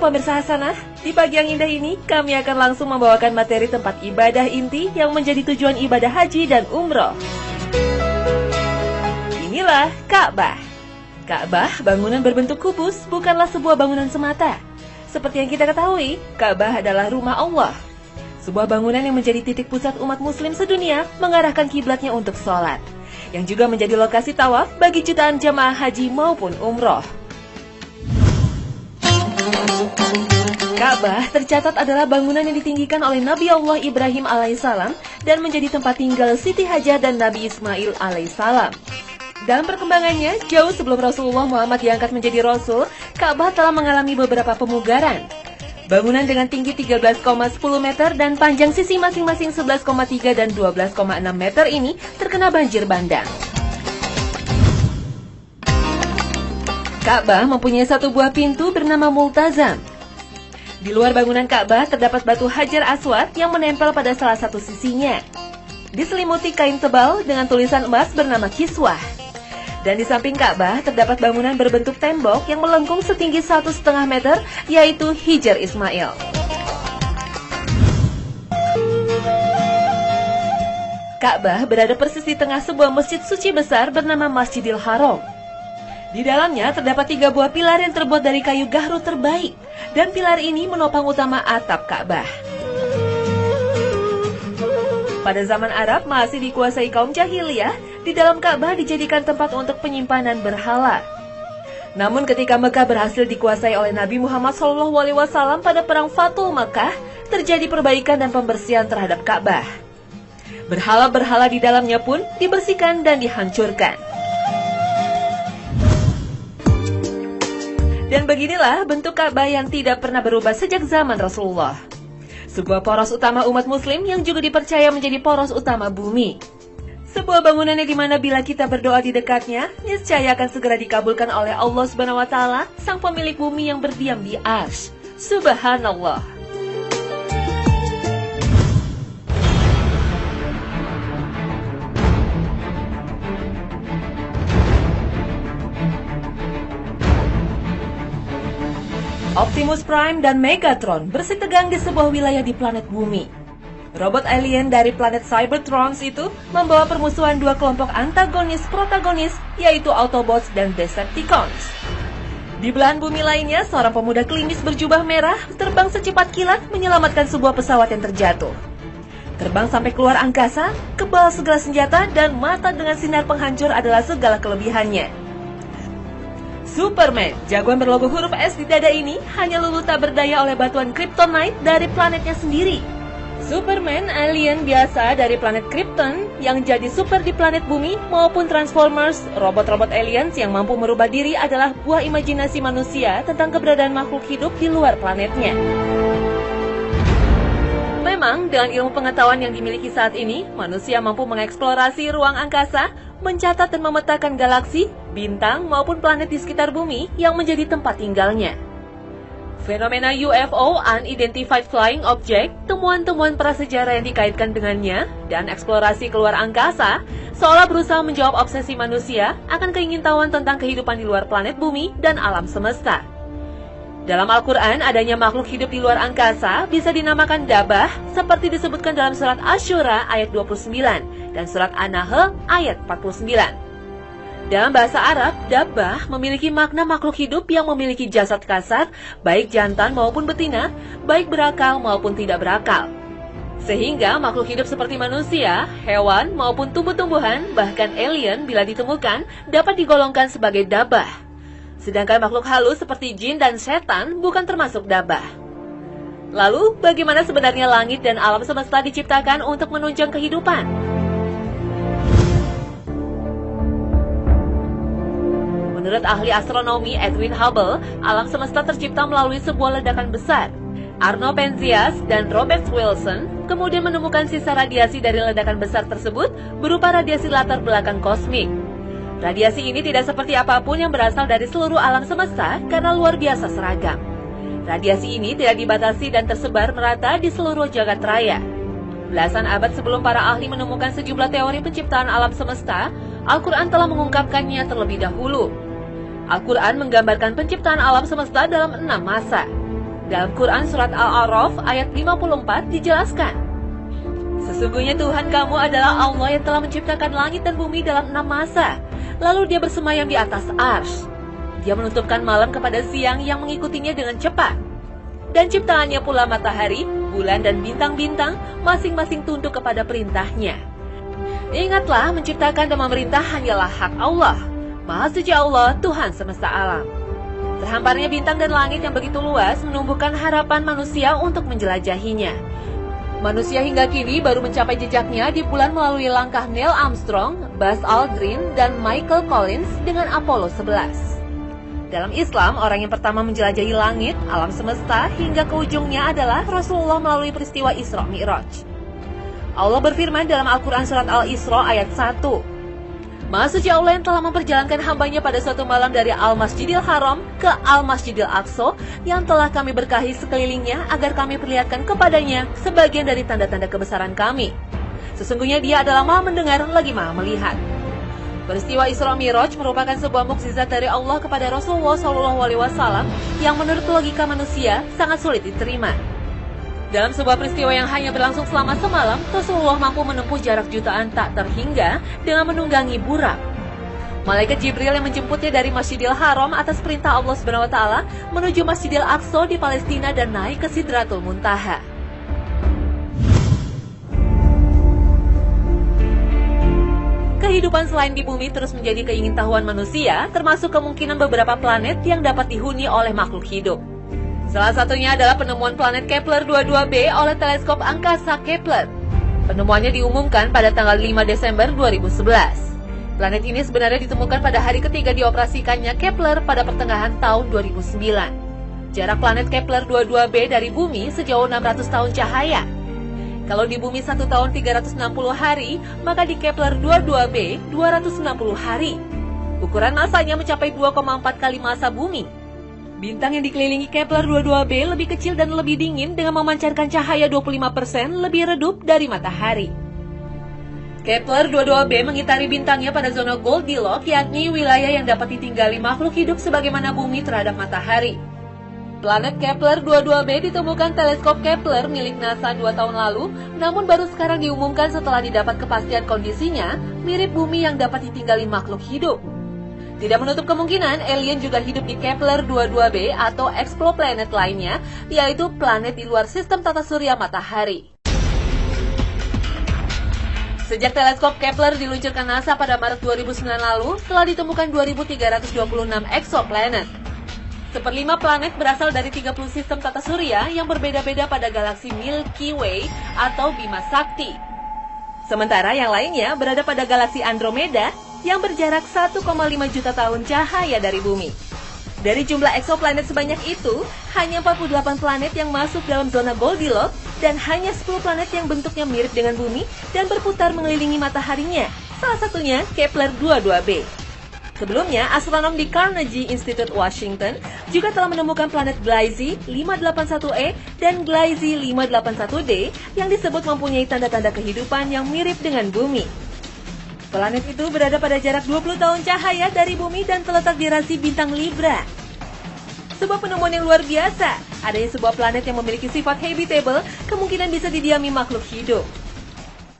pemirsa Hasanah, di pagi yang indah ini kami akan langsung membawakan materi tempat ibadah inti yang menjadi tujuan ibadah haji dan umroh. Inilah Ka'bah. Ka'bah, bangunan berbentuk kubus, bukanlah sebuah bangunan semata. Seperti yang kita ketahui, Ka'bah adalah rumah Allah. Sebuah bangunan yang menjadi titik pusat umat muslim sedunia mengarahkan kiblatnya untuk sholat, yang juga menjadi lokasi tawaf bagi jutaan jamaah haji maupun umroh. Ka'bah tercatat adalah bangunan yang ditinggikan oleh Nabi Allah Ibrahim alaihissalam dan menjadi tempat tinggal Siti Hajar dan Nabi Ismail alaihissalam. Dalam perkembangannya, jauh sebelum Rasulullah Muhammad diangkat menjadi Rasul, Ka'bah telah mengalami beberapa pemugaran. Bangunan dengan tinggi 13,10 meter dan panjang sisi masing-masing 11,3 dan 12,6 meter ini terkena banjir bandang. Ka'bah mempunyai satu buah pintu bernama Multazam. Di luar bangunan Ka'bah terdapat batu Hajar Aswad yang menempel pada salah satu sisinya. Diselimuti kain tebal dengan tulisan emas bernama Kiswah. Dan di samping Ka'bah terdapat bangunan berbentuk tembok yang melengkung setinggi 1,5 meter, yaitu Hijr Ismail. Ka'bah berada persis di tengah sebuah masjid suci besar bernama Masjidil Haram. Di dalamnya terdapat 3 buah pilar yang terbuat dari kayu gahru terbaik, dan pilar ini menopang utama atap Ka'bah. Pada zaman Arab masih dikuasai kaum jahiliyah, di dalam Ka'bah dijadikan tempat untuk penyimpanan berhala. Namun ketika Mekah berhasil dikuasai oleh Nabi Muhammad SAW pada perang Fathul Mekah, terjadi perbaikan dan pembersihan terhadap Ka'bah. Berhala-berhala di dalamnya pun dibersihkan dan dihancurkan. Dan beginilah bentuk Ka'bah yang tidak pernah berubah sejak zaman Rasulullah. Sebuah poros utama umat muslim yang juga dipercaya menjadi poros utama bumi. Sebuah bangunan yang dimana bila kita berdoa di dekatnya, niscaya akan segera dikabulkan oleh Allah Subhanahu wa Ta'ala, sang pemilik bumi yang berdiam di Arsy. Subhanallah. Optimus Prime dan Megatron bersitegang di sebuah wilayah di planet bumi. Robot alien dari planet Cybertrons itu membawa permusuhan 2 kelompok antagonis-protagonis, yaitu Autobots dan Decepticons. Di belahan bumi lainnya, seorang pemuda klimis berjubah merah terbang secepat kilat menyelamatkan sebuah pesawat yang terjatuh. Terbang sampai keluar angkasa, kebal segala senjata, dan mata dengan sinar penghancur adalah segala kelebihannya. Superman, jagoan berlogo huruf S di dada ini, hanya luluh tak berdaya oleh batuan Kryptonite dari planetnya sendiri. Superman, alien biasa dari planet Krypton yang jadi super di planet bumi, maupun Transformers, robot-robot aliens yang mampu merubah diri adalah buah imajinasi manusia tentang keberadaan makhluk hidup di luar planetnya. Memang, dengan ilmu pengetahuan yang dimiliki saat ini, manusia mampu mengeksplorasi ruang angkasa, mencatat dan memetakan galaksi, bintang maupun planet di sekitar bumi yang menjadi tempat tinggalnya. Fenomena UFO (Unidentified Flying Object), temuan-temuan prasejarah yang dikaitkan dengannya, dan eksplorasi keluar angkasa, seolah berusaha menjawab obsesi manusia akan keingintahuan tentang kehidupan di luar planet bumi dan alam semesta. Dalam Al-Quran, adanya makhluk hidup di luar angkasa bisa dinamakan dabah, seperti disebutkan dalam surat Asy-Syura ayat 29 dan surat An-Nahl ayat 49. Dalam bahasa Arab, dabah memiliki makna makhluk hidup yang memiliki jasad kasar, baik jantan maupun betina, baik berakal maupun tidak berakal. Sehingga makhluk hidup seperti manusia, hewan maupun tumbuh-tumbuhan, bahkan alien bila ditemukan, dapat digolongkan sebagai dabah. Sedangkan makhluk halus seperti jin dan setan bukan termasuk dabah. Lalu, bagaimana sebenarnya langit dan alam semesta diciptakan untuk menunjang kehidupan? Menurut ahli astronomi Edwin Hubble, alam semesta tercipta melalui sebuah ledakan besar. Arno Penzias dan Robert Wilson kemudian menemukan sisa radiasi dari ledakan besar tersebut berupa radiasi latar belakang kosmik. Radiasi ini tidak seperti apapun yang berasal dari seluruh alam semesta karena luar biasa seragam. Radiasi ini tidak dibatasi dan tersebar merata di seluruh jagat raya. Belasan abad sebelum para ahli menemukan sejumlah teori penciptaan alam semesta, Al-Quran telah mengungkapkannya terlebih dahulu. Al-Quran menggambarkan penciptaan alam semesta dalam 6 masa. Dalam Quran Surat Al-A'raf ayat 54 dijelaskan, sesungguhnya Tuhan kamu adalah Allah yang telah menciptakan langit dan bumi dalam 6 masa. Lalu dia bersemayam di atas arsy. Dia menutupkan malam kepada siang yang mengikutinya dengan cepat. Dan ciptaannya pula matahari, bulan dan bintang-bintang masing-masing tunduk kepada perintahnya. Ingatlah, menciptakan dan memerintah hanyalah hak Allah. Maha suci Allah, Tuhan semesta alam. Terhamparnya bintang dan langit yang begitu luas menumbuhkan harapan manusia untuk menjelajahinya. Manusia hingga kini baru mencapai jejaknya di bulan melalui langkah Neil Armstrong, Buzz Aldrin, dan Michael Collins dengan Apollo 11. Dalam Islam, orang yang pertama menjelajahi langit, alam semesta, hingga ke ujungnya adalah Rasulullah melalui peristiwa Isra Mi'raj. Allah berfirman dalam Al-Quran Surat Al-Isra ayat 1, Maha suci Allah yang telah memperjalankan hambanya pada suatu malam dari Al-Masjidil Haram ke Al-Masjidil Aqsa yang telah kami berkahi sekelilingnya agar kami perlihatkan kepadanya sebagian dari tanda-tanda kebesaran kami. Sesungguhnya dia adalah Maha mendengar lagi Maha melihat. Peristiwa Isra Mi'raj merupakan sebuah mukjizat dari Allah kepada Rasulullah SAW yang menurut logika manusia sangat sulit diterima. Dalam sebuah peristiwa yang hanya berlangsung selama semalam, Rasulullah mampu menempuh jarak jutaan tak terhingga dengan menunggangi burak. Malaikat Jibril yang menjemputnya dari Masjidil Haram atas perintah Allah SWT menuju Masjidil Aqsa di Palestina dan naik ke Sidratul Muntaha. Kehidupan selain di bumi terus menjadi keingintahuan manusia, termasuk kemungkinan beberapa planet yang dapat dihuni oleh makhluk hidup. Salah satunya adalah penemuan planet Kepler 22b oleh teleskop angkasa Kepler. Penemuannya diumumkan pada tanggal 5 Desember 2011. Planet ini sebenarnya ditemukan pada hari ketiga dioperasikannya Kepler pada pertengahan tahun 2009. Jarak planet Kepler 22b dari bumi sejauh 600 tahun cahaya. Kalau di bumi 1 tahun 360 hari, maka di Kepler 22b 260 hari. Ukuran masanya mencapai 2,4 kali massa bumi. Bintang yang dikelilingi Kepler 22b lebih kecil dan lebih dingin dengan memancarkan cahaya 25% lebih redup dari matahari. Kepler 22b mengitari bintangnya pada zona Goldilocks, yakni wilayah yang dapat ditinggali makhluk hidup sebagaimana bumi terhadap matahari. Planet Kepler 22b ditemukan teleskop Kepler milik NASA 2 tahun lalu, namun baru sekarang diumumkan setelah didapat kepastian kondisinya mirip bumi yang dapat ditinggali makhluk hidup. Tidak menutup kemungkinan alien juga hidup di Kepler 22b atau exoplanet lainnya, yaitu planet di luar sistem tata surya matahari. Sejak teleskop Kepler diluncurkan NASA pada Maret 2009 lalu, telah ditemukan 2.326 exoplanet. Seperlima planet berasal dari 30 sistem tata surya yang berbeda-beda pada galaksi Milky Way atau Bima Sakti. Sementara yang lainnya berada pada galaksi Andromeda yang berjarak 1,5 juta tahun cahaya dari bumi. Dari jumlah exoplanet sebanyak itu, hanya 48 planet yang masuk dalam zona Goldilocks dan hanya 10 planet yang bentuknya mirip dengan bumi dan berputar mengelilingi mataharinya, salah satunya Kepler 22b. Sebelumnya, astronom di Carnegie Institute Washington juga telah menemukan planet Gliese 581e dan Gliese 581d yang disebut mempunyai tanda-tanda kehidupan yang mirip dengan bumi. Planet itu berada pada jarak 20 tahun cahaya dari bumi dan terletak di rasi bintang Libra. Sebuah penemuan yang luar biasa, adanya sebuah planet yang memiliki sifat habitable kemungkinan bisa didiami makhluk hidup.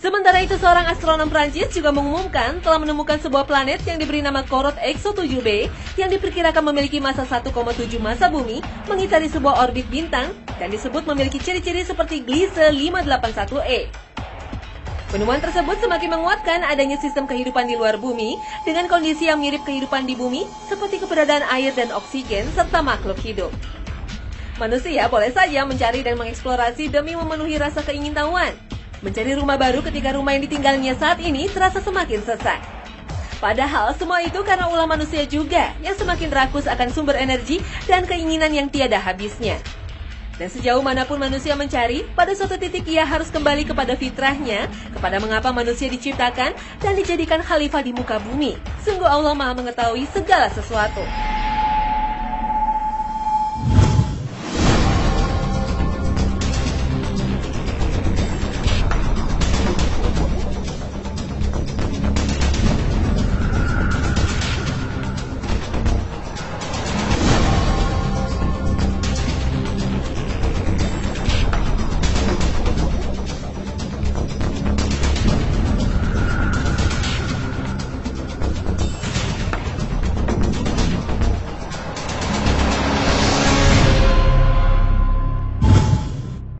Sementara itu, seorang astronom Prancis juga mengumumkan telah menemukan sebuah planet yang diberi nama Corot Exo-7b yang diperkirakan memiliki massa 1,7 massa bumi, mengitari sebuah orbit bintang, dan disebut memiliki ciri-ciri seperti Gliese 581e. Penemuan tersebut semakin menguatkan adanya sistem kehidupan di luar bumi dengan kondisi yang mirip kehidupan di bumi seperti keberadaan air dan oksigen serta makhluk hidup. Manusia boleh saja mencari dan mengeksplorasi demi memenuhi rasa keingintahuan. Mencari rumah baru ketika rumah yang ditinggalnya saat ini terasa semakin sesak. Padahal semua itu karena ulah manusia juga yang semakin rakus akan sumber energi dan keinginan yang tiada habisnya. Dan sejauh manapun manusia mencari, pada suatu titik ia harus kembali kepada fitrahnya, kepada mengapa manusia diciptakan dan dijadikan khalifah di muka bumi. Sungguh Allah Maha mengetahui segala sesuatu.